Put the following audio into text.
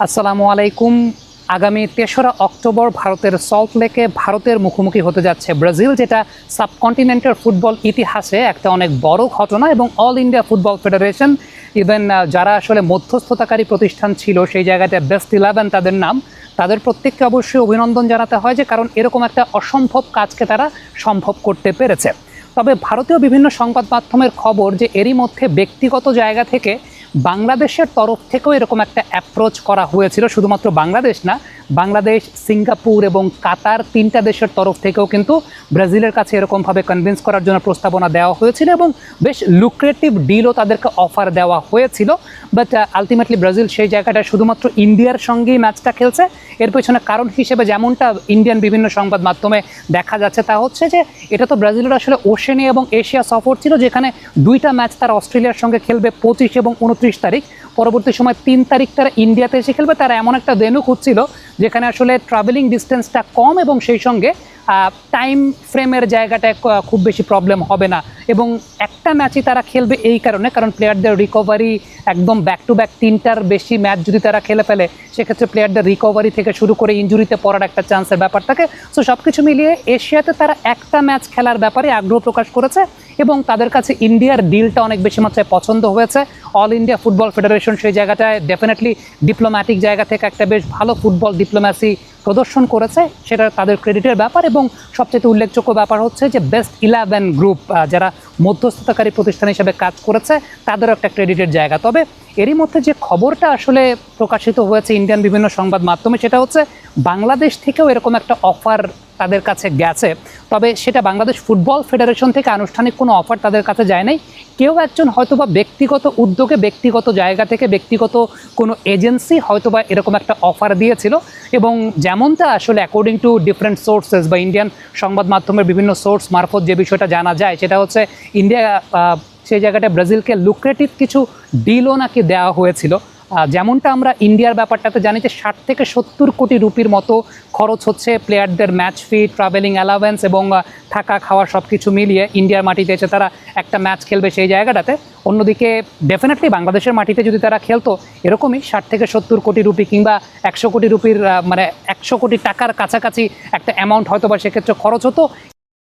আসসালামু আলাইকুম। আগামী ৩রা অক্টোবর ভারতের সল্টলেকে ভারতের মুখোমুখি হতে যাচ্ছে ব্রাজিল, যেটা সাবকন্টিনেন্টের ফুটবল ইতিহাসে একটা অনেক বড় ঘটনা। এবং all India football federation, even যারা আসলে মধ্যস্থতাকারী প্রতিষ্ঠান ছিল সেই জায়গাতে বেস্ট 11 তাদের নাম, তাদের প্রত্যেককে অবশ্যই অভিনন্দন জানাতে হয়, যে কারণ এরকম একটা অসম্ভব কাজকে তারা সম্ভব করতে পেরেছে। তবে ভারতীয় বিভিন্ন সংবাদ মাধ্যমের খবর যে এরই মধ্যে ব্যক্তিগত জায়গা থেকে বাংলাদেশের তরফ থেকেও এরকম একটা অ্যাপ্রোচ করা হয়েছিল। শুধুমাত্র বাংলাদেশ না, বাংলাদেশ, সিঙ্গাপুর এবং কাতার, তিনটা দেশের তরফ থেকেও কিন্তু ব্রাজিলের কাছে এরকমভাবে কনভিন্স করার জন্য প্রস্তাবনা দেওয়া হয়েছিল এবং বেশ লুক্রেটিভ ডিলও তাদেরকে অফার দেওয়া হয়েছিল। বাট আলটিমেটলি ব্রাজিল সেই জায়গাটা শুধুমাত্র ইন্ডিয়ার সঙ্গেই ম্যাচটা খেলছে। এর পেছনে কারণ হিসেবে যেমনটা ইন্ডিয়ান বিভিন্ন সংবাদ মাধ্যমে দেখা যাচ্ছে তা হচ্ছে যে এটা তো ব্রাজিলের আসলে ওশেনিয়া এবং এশিয়া সফর ছিল, যেখানে দুইটা ম্যাচ তারা অস্ট্রেলিয়ার সঙ্গে খেলবে 25 এবং 29 তারিখ। পরবর্তী সময় 3 তারিখ তারা ইন্ডিয়াতে এসে খেলবে। তারা এমন একটা ভেন্যু খুঁজছিল যেখানে আসলে ট্রাভেলিং ডিস্টেন্সটা কম এবং সেই সঙ্গে টাইম ফ্রেমের জায়গাটায় খুব বেশি প্রবলেম হবে না। এবং একটা ম্যাচই তারা খেলবে এই কারণে, কারণ প্লেয়ারদের রিকভারি একদম ব্যাক টু ব্যাক 3টার বেশি ম্যাচ যদি তারা খেলে ফেলে, সেক্ষেত্রে প্লেয়ারদের রিকভারি থেকে শুরু করে ইনজুরিতে পড়ার একটা চান্সের ব্যাপার থাকে। সো সব কিছু মিলিয়ে এশিয়াতে তারা একটা ম্যাচ খেলার ব্যাপারে আগ্রহ প্রকাশ করেছে এবং তাদের কাছে ইন্ডিয়ার ডিলটা অনেক বেশি মাত্রায় পছন্দ হয়েছে। অল ইন্ডিয়া ফুটবল ফেডারেশন সেই জায়গাটায় ডেফিনেটলি ডিপ্লোম্যাটিক জায়গা থেকে একটা বেশ ভালো ফুটবল ডিপ্লোম্যাসি প্রদর্শন করেছে, সেটা তাদের ক্রেডিটের ব্যাপার। এবং সবচেয়ে উল্লেখযোগ্য ব্যাপার হচ্ছে যে বেস্ট 11 গ্রুপ, যারা মধ্যস্থতাকারী প্রতিষ্ঠান হিসেবে কাজ করেছে, তাদেরও একটা ক্রেডিটের জায়গা। তবে এরই মধ্যে যে খবরটা আসলে প্রকাশিত হয়েছে ইন্ডিয়ান বিভিন্ন সংবাদ মাধ্যমে, সেটা হচ্ছে বাংলাদেশ থেকেও এরকম একটা অফার তাদের কাছে গেছে। তবে সেটা বাংলাদেশ ফুটবল ফেডারেশন থেকে আনুষ্ঠানিক কোনো অফার তাদের কাছে যায় নাই। কেউ একজন হয়তোবা ব্যক্তিগত উদ্যোগে, ব্যক্তিগত জায়গা থেকে, ব্যক্তিগত কোনো এজেন্সি হয়তোবা এরকম একটা অফার দিয়েছিল। এবং যেমনটা আসলে অ্যাকর্ডিং টু ডিফারেন্ট সোর্সেস বা ইন্ডিয়ান সংবাদ মাধ্যমের বিভিন্ন সোর্স মারফত যে বিষয়টা জানা যায়, সেটা হচ্ছে ইন্ডিয়া সেই জায়গাটা ব্রাজিলকে লুক্রেটিভ কিছু ডিলও নাকি দেওয়া হয়েছিল। যেমনটা আমরা ইন্ডিয়ার ব্যাপারটাতে জানি যে 60 থেকে 70 কোটি রুপির মতো খরচ হচ্ছে প্লেয়ারদের ম্যাচ ফি, ট্রাভেলিং অ্যালাওয়েন্স এবং থাকা খাওয়া সব কিছু মিলিয়ে ইন্ডিয়ার মাটিতে এসে তারা একটা ম্যাচ খেলবে সেই জায়গাটাতে। অন্যদিকে ডেফিনেটলি বাংলাদেশের মাটিতে যদি তারা খেলতো, এরকমই 60 থেকে 70 কোটি রুপি কিংবা 100 কোটি রুপির মানে 100 কোটি টাকার কাছাকাছি একটা অ্যামাউন্ট হয়তো বা সেক্ষেত্রে খরচ হতো।